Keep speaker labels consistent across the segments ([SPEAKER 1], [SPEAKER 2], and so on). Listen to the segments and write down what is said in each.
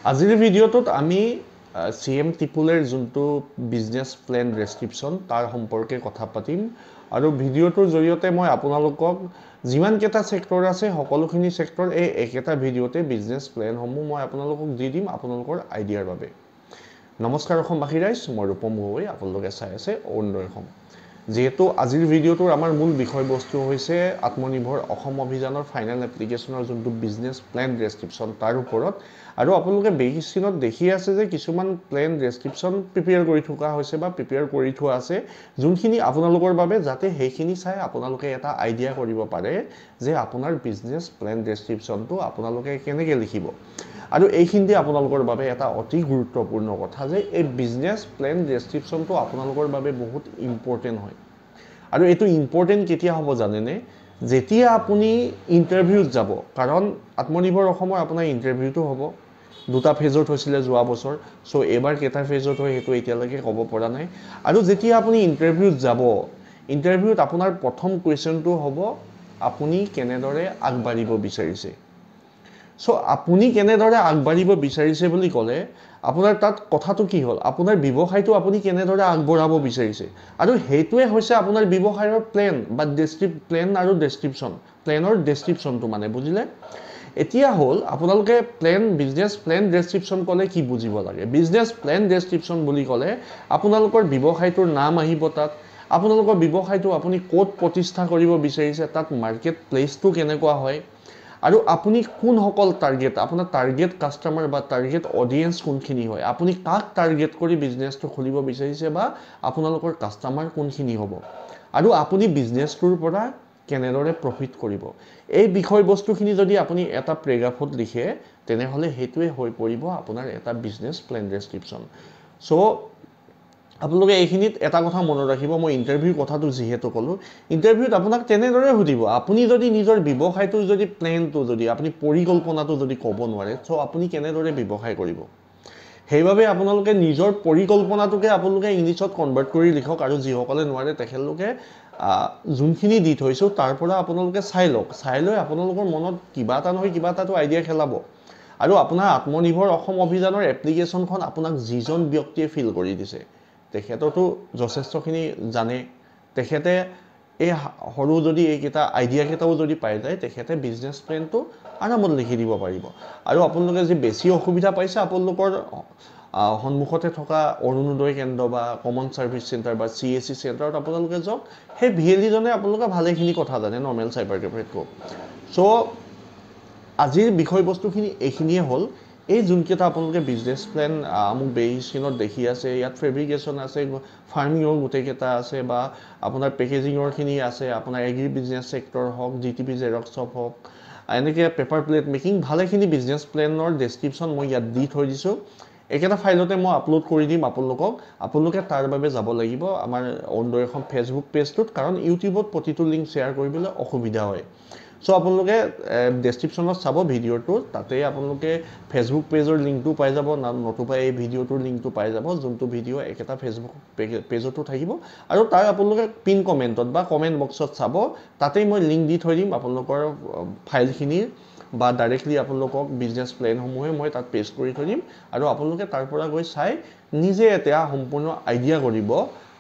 [SPEAKER 1] আজিৰ ভিডিঅ'টোত আমি CM টিপুলৰ যোনটো বিজনেছ প্লেন ডেসক্ৰিপচন তাৰ সম্পৰ্কে কথা পাতিম আৰু ভিডিঅ'টোৰ জৰিয়তে মই আপোনালোকক যিমান কেটা সেক্টৰ আছে সকলোখিনি সেক্টৰ এই একেটা ভিডিঅ'তে বিজনেছ প্লেনসমূহ মই আপোনালোকক দি দিম আপোনালোকৰ আইডিয়াৰ বাবে। নমস্কাৰ অসমবাসী ৰাইজ, মই ৰূপম গগৈ, আপোনালোকে চাই আছে অৰুণোদয় অসম। যেহেতু আজিৰ ভিডিঅ'টোৰ আমাৰ মূল বিষয়বস্তু হৈছে আত্মনিৰ্ভৰ অসম অভিযানৰ ফাইনেল এপ্লিকেশনৰ যোনটো বিজনেছ প্লেন ডেসক্ৰিপচন তাৰ ওপৰত আৰু আপোনালোকে বেগিচিনত দেখি আছে যে কিছুমান প্লেন ডেসক্ৰিপচন প্ৰিপেয়াৰ কৰি থকা হৈছে বা প্ৰিপেয়াৰ কৰি থোৱা আছে যোনখিনি আপোনালোকৰ বাবে যাতে সেইখিনি চাই আপোনালোকে এটা আইডিয়া কৰিব পাৰে যে আপোনাৰ বিজনেছ প্লেন ডেসক্ৰিপচনটো আপোনালোকে কেনেকৈ লিখিব। আৰু এইখিনিতে আপোনালোকৰ বাবে এটা অতি গুৰুত্বপূৰ্ণ কথা যে এই বিজনেছ প্লেন ডেসক্ৰিপচনটো আপোনালোকৰ বাবে বহুত ইম্পৰ্টেন্ট হয়। আৰু এটো ইম্পৰ্টেন্ট কেতিয়া হ'ব জানেনে, যেতিয়া আপুনি ইন্টাৰভিউত যাব, কাৰণ আত্মনিৰ্ভৰ অসমৰ আপোনাৰ ইন্টাৰভিউটো হ'ব। দুটা ফেজত হৈছিলে যোৱা বছৰ, সো এবাৰ কেটা ফেজত হয় হেতু এতিয়ালৈকে ক'ব পৰা নাই। আৰু যেতিয়া আপুনি ইন্টাৰভিউত যাব, ইন্টাৰভিউত আপোনাৰ প্ৰথম কোৱেশ্চনটো হ'ব আপুনি কেনেদৰে আগবাঢ়িব বিচাৰিছে। সো আপুনি কেনেদৰে আগবাঢ়িব বিচাৰিছে বুলি ক'লে আপোনাৰ তাত কথাটো কি হ'ল, আপোনাৰ ব্যৱসায়টো আপুনি কেনেদৰে আগবঢ়াব বিচাৰিছে আৰু হেতুৱে হৈছে আপোনাৰ ব্যৱসায়ৰ প্লেন বা প্লেন আৰু ডেসক্ৰিপচন, প্লেনৰ ডেসক্ৰিপচনটো মানে বুজিলে। এতিয়া হ'ল আপোনালোকে বিজনেছ প্লেন ডেসক্ৰিপচন ক'লে কি বুজিব লাগে। বিজনেছ প্লেন ডেসক্ৰিপচন বুলি ক'লে আপোনালোকৰ ব্যৱসায়টোৰ নাম আহিব তাত, আপোনালোকৰ ব্যৱসায়টো আপুনি ক'ত প্ৰতিষ্ঠা কৰিব বিচাৰিছে, তাত মাৰ্কেট প্লেচটো কেনেকুৱা হয় আৰু আপুনি কোনসকল টাৰ্গেট, আপোনাৰ টাৰ্গেট কাস্টমাৰ বা টাৰ্গেট অডিয়েন্স কোনখিনি হয়, আপুনি কাক টাৰ্গেট কৰি বিজনেছটো খুলিব বিচাৰিছে বা আপোনালোকৰ কাস্টমাৰ কোনখিনি হ'ব আৰু আপুনি বিজনেছটোৰ পৰা কেনেদৰে প্ৰফিট কৰিব। এই বিষয়বস্তুখিনি যদি আপুনি এটা প্ৰেগ্ৰাফত লিখে তেনেহ'লে হেতুৱে হৈ পৰিব আপোনাৰ এটা বিজনেছ প্লেন ডেসক্ৰিপচন। সো আপোনালোকে এইখিনিত এটা কথা মনত ৰাখিব, মই ইন্টাৰভিউ কথাটো যিহেতু ক'লো, ইন্টাৰভিউত আপোনাক তেনেদৰে সুধিব আপুনি যদি নিজৰ ব্যৱসায়টোৰ যদি প্লেনটো যদি আপুনি পৰিকল্পনাটো যদি ক'ব নোৱাৰে সো আপুনি কেনেদৰে ব্যৱসায় কৰিব। সেইবাবে আপোনালোকে নিজৰ পৰিকল্পনাটোকে আপোনালোকে ইংলিছত কনভাৰ্ট কৰি লিখক আৰু যিসকলে নোৱাৰে তেখেতলোকে যোনখিনি দি থৈছো তাৰ পৰা আপোনালোকে চাই লওক, চাই লৈ আপোনালোকৰ মনত কিবা এটা নহয় কিবা এটাটো আইডিয়া খেলাব। আৰু আপোনাৰ আত্মনিৰ্ভৰ অসম অভিযানৰ এপ্লিকেশনখন আপোনাক যিজন ব্যক্তিয়ে ফিল কৰি দিছে তেখেততো যথেষ্টখিনি জানে, তেখেতে এই সৰু যদি এইকেইটা আইডিয়া কেইটাও যদি পাই যায় তেখেতে বিজনেছ প্লেনটো আৰামত লিখি দিব পাৰিব। আৰু আপোনালোকে যে বেছি অসুবিধা পাইছে আপোনালোকৰ সন্মুখতে থকা অৰুণোদয় কেন্দ্ৰ বা কমন সাৰ্ভিস চেণ্টাৰ বা CSC চেণ্টাৰত আপোনালোকে যাওক, সেই VLE জনে আপোনালোকে ভালেখিনি কথা জানে নৰ্মেল চাইবাৰ কেফেতকৈ। সো আজিৰ বিষয়বস্তুখিনি এইখিনিয়ে হ'ল। এই যোনকেইটা আপোনালোকে বিজনেছ প্লেন মোক বেগিচিনত দেখি আছে, ইয়াত ফেব্ৰিকেশ্যন আছে, ফাৰ্মিঙৰ গোটেইকেইটা আছে বা আপোনাৰ পেকেজিঙৰখিনি আছে, আপোনাৰ এগ্ৰি বিজনেছ চেক্টৰ হওক, GTP জেৰক্স শ্বপ হওক, এনেকৈ পেপাৰ প্লেট মেকিং ভালেখিনি বিজনেছ প্লেনৰ ডেসক্ৰিপচন মই ইয়াত দি থৈ দিছোঁ। একেটা ফাইলতে মই আপলোড কৰি দিম আপোনালোকক, আপোনালোকে তাৰ বাবে যাব লাগিব আমাৰ অৰুণোদয় অসম ফেচবুক পেজটোত, কাৰণ ইউটিউবত প্ৰতিটো লিংক শ্বেয়াৰ কৰিবলৈ অসুবিধা হয়। সো আপোনালোকে ডেসক্ৰিপচনত চাব ভিডিঅ'টোৰ, তাতে আপোনালোকে ফেচবুক পেজৰ লিংকটো পাই যাব, নতুবা এই ভিডিঅ'টোৰ লিংকটো পাই যাব, যোনটো ভিডিঅ' একেটা ফেচবুক পেজতো থাকিব আৰু তাৰ আপোনালোকে পিন কমেণ্টত বা কমেণ্ট বক্সত চাব, তাতেই মই লিংক দি থৈ দিম আপোনালোকৰ ফাইলখিনিৰ বা ডাইৰেক্টলি আপোনালোকক বিজনেছ প্লেনসমূহে মই তাত পেষ্ট কৰি থৈ দিম আৰু আপোনালোকে তাৰ পৰা গৈ চাই নিজে এটা সম্পূৰ্ণ আইডিয়া কৰিব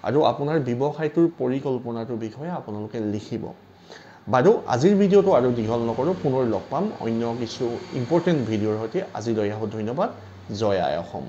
[SPEAKER 1] আৰু আপোনাৰ ব্যৱসায়টোৰ পৰিকল্পনাটোৰ বিষয়ে আপোনালোকে লিখিব। বাৰু আজিৰ ভিডিঅ'টো আৰু দীঘল নকৰোঁ, পুনৰ লগ পাম অন্য কিছু ইম্পৰ্টেণ্ট ভিডিঅ'ৰ সৈতে। আজিলৈ ধন্যবাদ। জয় আই অসম।